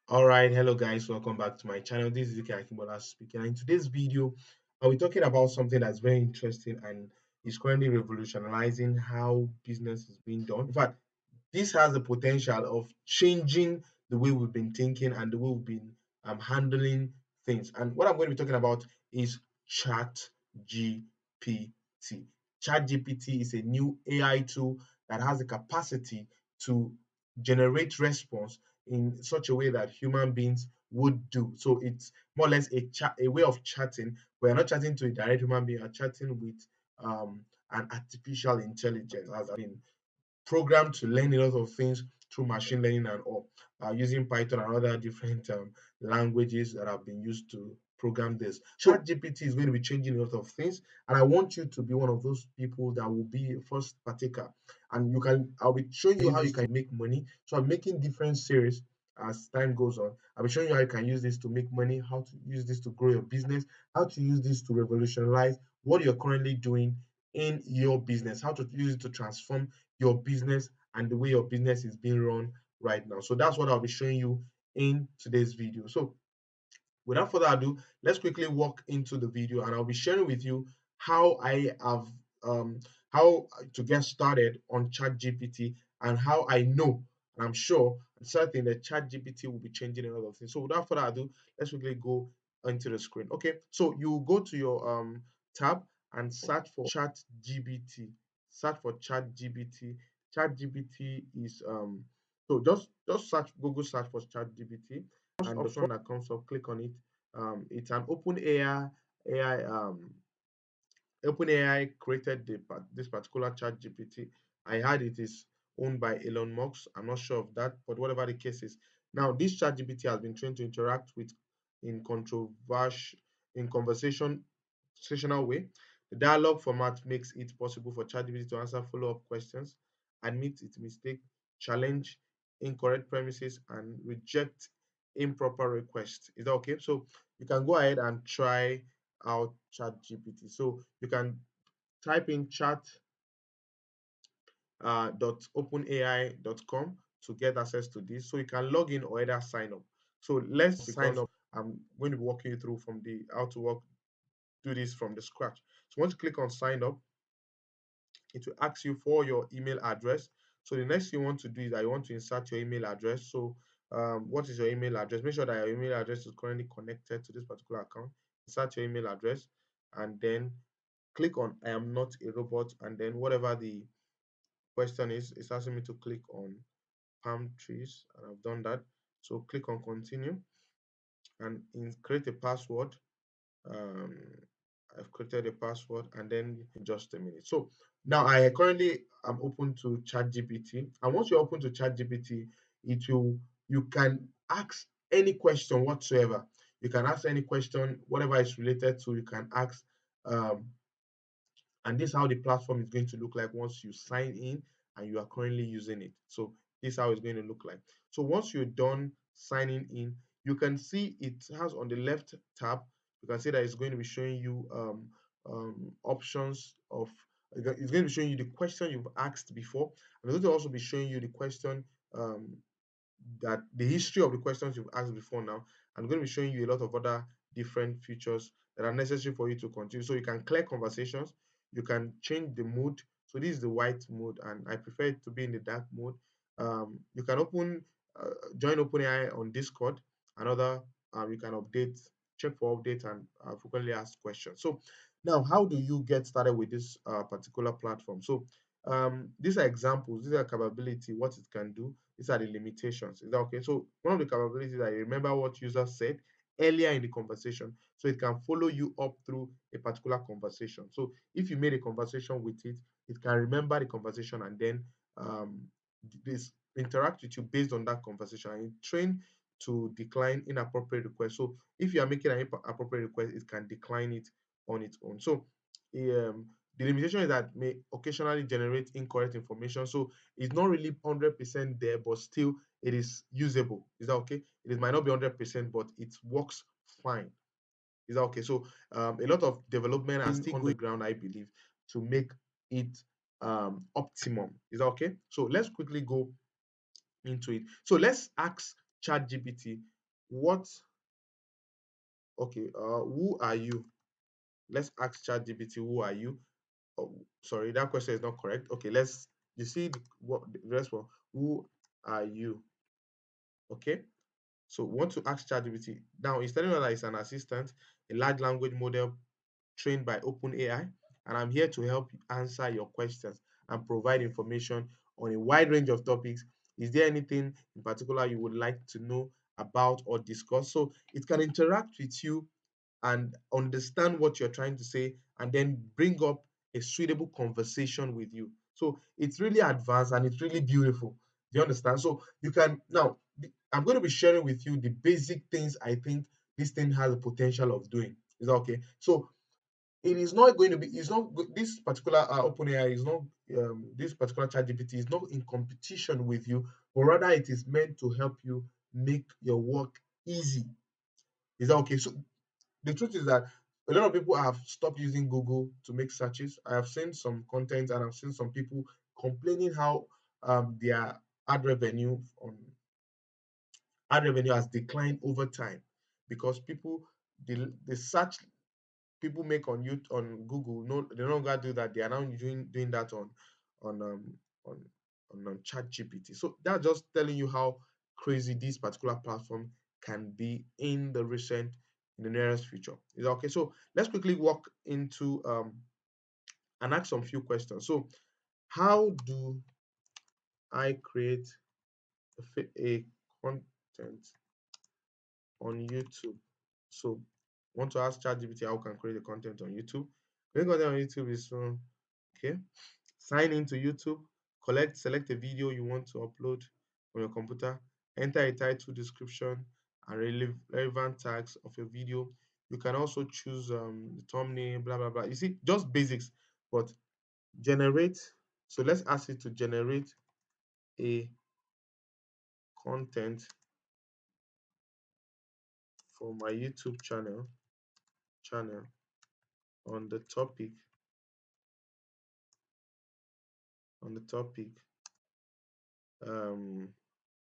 All right, hello guys, welcome back to my channel. This is Ike Akimbola speaking. And in today's video, I'll be talking about something that's very interesting and is currently revolutionizing how business is being done. In fact, this has the potential of changing the way we've been thinking and the way we've been handling things. And what I'm going to be talking about is ChatGPT. ChatGPT is a new AI tool that has the capacity to generate response in such a way that human beings would do. So it's more or less a way of chatting. We're not chatting to a direct human being, we're chatting with an artificial intelligence as been programmed to learn a lot of things through machine learning and all, using Python and other different languages that have been used to program this. ChatGPT is going to be changing a lot of things, and I want you to be one of those people that will be a first partaker. And I'll be showing you how you can make money. So I'm making different series as time goes on. I'll be showing you how you can use this to make money, how to use this to grow your business, how to use this to revolutionize what you're currently doing in your business, how to use it to transform your business and the way your business is being run right now. So that's what I'll be showing you in today's video. So without further ado, let's quickly walk into the video and I'll be sharing with you how I have how to get started on ChatGPT and how I know and I'm sure and certain that ChatGPT will be changing a lot of things. So without further ado, let's quickly go into the screen. Okay, so you go to your tab and search for ChatGPT. Search for ChatGPT. ChatGPT is so just search Google search for ChatGPT and the option that comes up, click on it. It's an AI OpenAI created this particular chat GPT. I heard it is owned by Elon Musk. I'm not sure of that, but whatever the case is. Now, this chat GPT has been trained to interact with in controversial in conversational way. The dialogue format makes it possible for ChatGPT to answer follow-up questions, admit its mistake, challenge incorrect premises, and reject improper requests. Is that okay? So you can go ahead and try out ChatGPT. So you can type in chat.openai.com to get access to this. So you can log in or either sign up. So let's sign up. I'm going to be walking you through from the how to do this from the scratch. So once you click on sign up, it will ask you for your email address. So the next thing you want to do is that you want to insert your email address. So what is your email address? Make sure that your email address is currently connected to this particular account. Insert your email address and then click on I am not a robot, and then whatever the question is, it's asking me to click on palm trees, and I've done that. So click on continue and create a password. um, I've created a password and then in just a minute. So now I currently am open to ChatGPT, and once you're open to ChatGPT, it will you can ask any question whatsoever. You can ask any question, whatever is related to. You can ask, um, and this is how the platform is going to look like once you sign in and you are currently using it. So this is how it's going to look like. So once you're done signing in, you can see it has on the left tab, you can see that it's going to be showing you options of it's going to be showing you the question you've asked before, and it's going to also be showing you the question um, that the history of the questions you've asked before now. I'm going to be showing you a lot of other different features that are necessary for you to continue. So you can clear conversations, you can change the mood. So this is the white mode, and I prefer it to be in the dark mode. You can join OpenAI on Discord, and other you can check for updates and frequently asked questions. So now, how do you get started with this particular platform? So these are examples, these are capability, what it can do. These are the limitations. Is that okay? So one of the capabilities, I remember what users said earlier in the conversation. So it can follow you up through a particular conversation. So if you made a conversation with it, it can remember the conversation and then um, this interact with you based on that conversation, and train to decline inappropriate requests. So if you are making an appropriate request, it can decline it on its own. So the limitation is that may occasionally generate incorrect information. So it's not really 100% there, but still it is usable. Is that okay? It might not be 100%, but it works fine. Is that okay? So a lot of development are still on the ground, I believe, to make it optimum. Is that okay? So let's quickly go into it. So let's ask ChatGPT what okay, who are you? Let's ask ChatGPT, who are you? Oh, sorry, that question is not correct. Okay, let's you see what the rest one. Who are you? Okay. So we want to ask ChatGPT. Now it's telling us that it's an assistant, a large language model trained by OpenAI, and I'm here to help you answer your questions and provide information on a wide range of topics. Is there anything in particular you would like to know about or discuss? So it can interact with you and understand what you're trying to say and then bring up a suitable conversation with you. So it's really advanced and it's really beautiful. Do you understand? So you can now, I'm going to be sharing with you the basic things I think this thing has the potential of doing. Is that okay? So it is not going to be, it's not, this particular OpenAI is not, this particular ChatGPT is not in competition with you, but rather it is meant to help you make your work easy. Is that okay? So the truth is that a lot of people have stopped using Google to make searches. I have seen some content and I've seen some people complaining how their ad revenue on ad revenue has declined over time because people the search people make on you on Google, no, they no longer do that. They are now doing that on on on Chat GPT. So that's just telling you how crazy this particular platform can be in the nearest future. Is that okay? So let's quickly walk into and ask some few questions. So how do I create a content on YouTube? So want to ask ChatGPT how can create a content on YouTube? Creating content on YouTube is okay. Sign into YouTube, select a video you want to upload on your computer, enter a title, description, and relevant tags of your video. You can also choose the thumbnail, blah blah blah. You see, just basics, but generate. So let's ask it to generate a content for my YouTube channel on the topic on the topic. Um,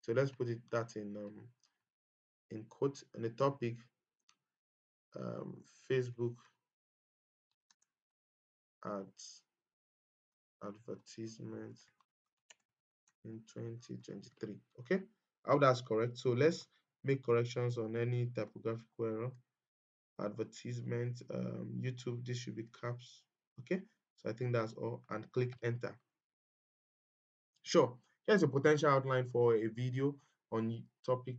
so let's put it that in quote on the topic Facebook ads advertisement in 2023. Okay, how that's correct. So let's make corrections on any typographical error. Advertisement, YouTube, this should be caps. Okay, so I think that's all, and click enter. Sure, here's a potential outline for a video on topic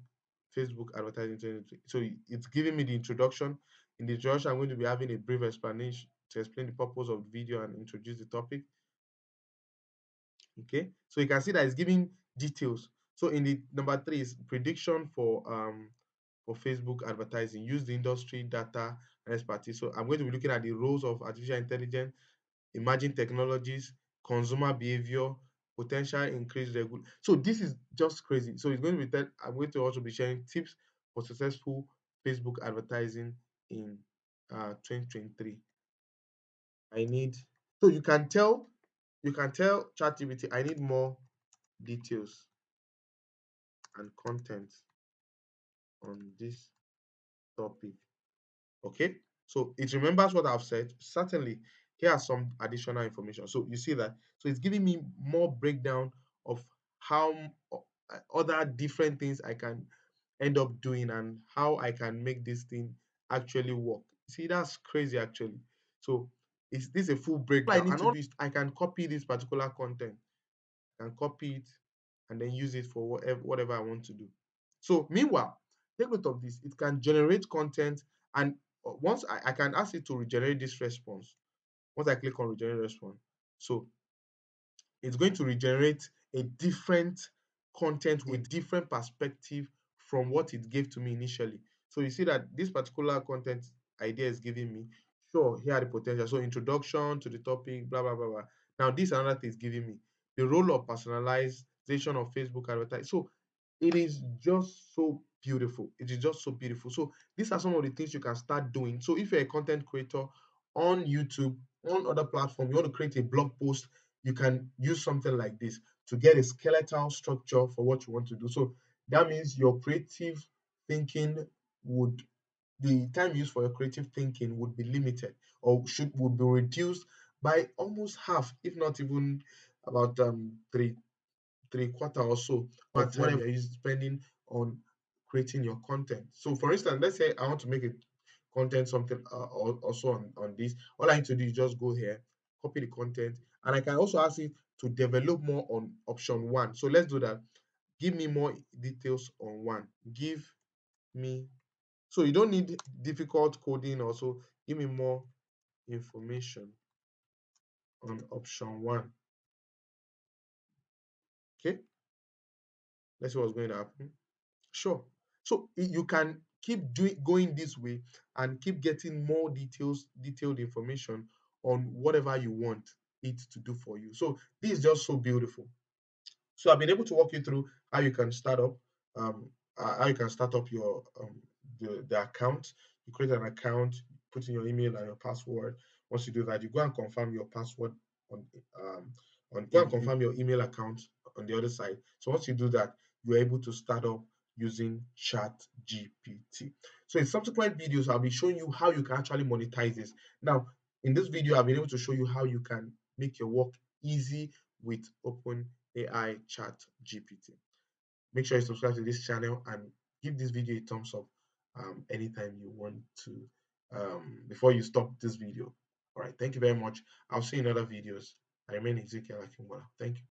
Facebook advertising 2023. So it's giving me the introduction. In the introduction, I'm going to be having a brief explanation to explain the purpose of the video and introduce the topic. Okay, so you can see that it's giving details. So in the number 3 is prediction for Facebook advertising. Use the industry data and expertise. So I'm going to be looking at the roles of artificial intelligence, emerging technologies, consumer behavior, potential increased regulation. So this is just crazy. So it's going to be I'm going to also be sharing tips for successful Facebook advertising in 2023. I need so you can tell ChatGPT I need more details and content on this topic. Okay, so it remembers what I've said. Certainly, here are some additional information. So you see that. So it's giving me more breakdown of how other different things I can end up doing and how I can make this thing actually work. See, that's crazy actually. So is this a full breakdown? All I need to do is I can copy this particular content and copy it and then use it for whatever I want to do. So meanwhile, take note of this. It can generate content and once I can ask it to regenerate this response. Once I click on regenerate response, so it's going to regenerate a different content with different perspective from what it gave to me initially. So you see that this particular content idea is giving me, sure, here are the potential. So introduction to the topic, blah, blah, blah, blah. Now this another thing is giving me the role of personalization of Facebook advertising. So it is just so beautiful. It is just so beautiful. So these are some of the things you can start doing. So if you're a content creator on YouTube, on other platforms, you want to create a blog post, you can use something like this to get a skeletal structure for what you want to do. So that means your creative thinking would the time used for your creative thinking would be limited, or would be reduced by almost half, if not even about three quarter or so of whatever you're spending on creating your content. So for instance, let's say I want to make a content something also on this. All I need to do is just go here, copy the content, and I can also ask it to develop more on option one. So let's do that. Give me more details on one. Give me, so you don't need difficult coding also. Give me more information on option one. Okay, let's see what's going to happen. Sure. So you can keep going this way and keep getting more detailed information on whatever you want it to do for you. So this is just so beautiful. So I've been able to walk you through how you can start up, your the account. You create an account, put in your email and your password. Once you do that, you go and confirm your password on go and confirm your email account on the other side. So once you do that, you're able to start up using ChatGPT. So in subsequent videos, I'll be showing you how you can actually monetize this. Now, in this video, I've been able to show you how you can make your work easy with OpenAI ChatGPT. Make sure you subscribe to this channel and give this video a thumbs up anytime you want to, before you stop this video. All right, thank you very much. I'll see you in other videos. I remain Ezekiel Akingwala. Thank you.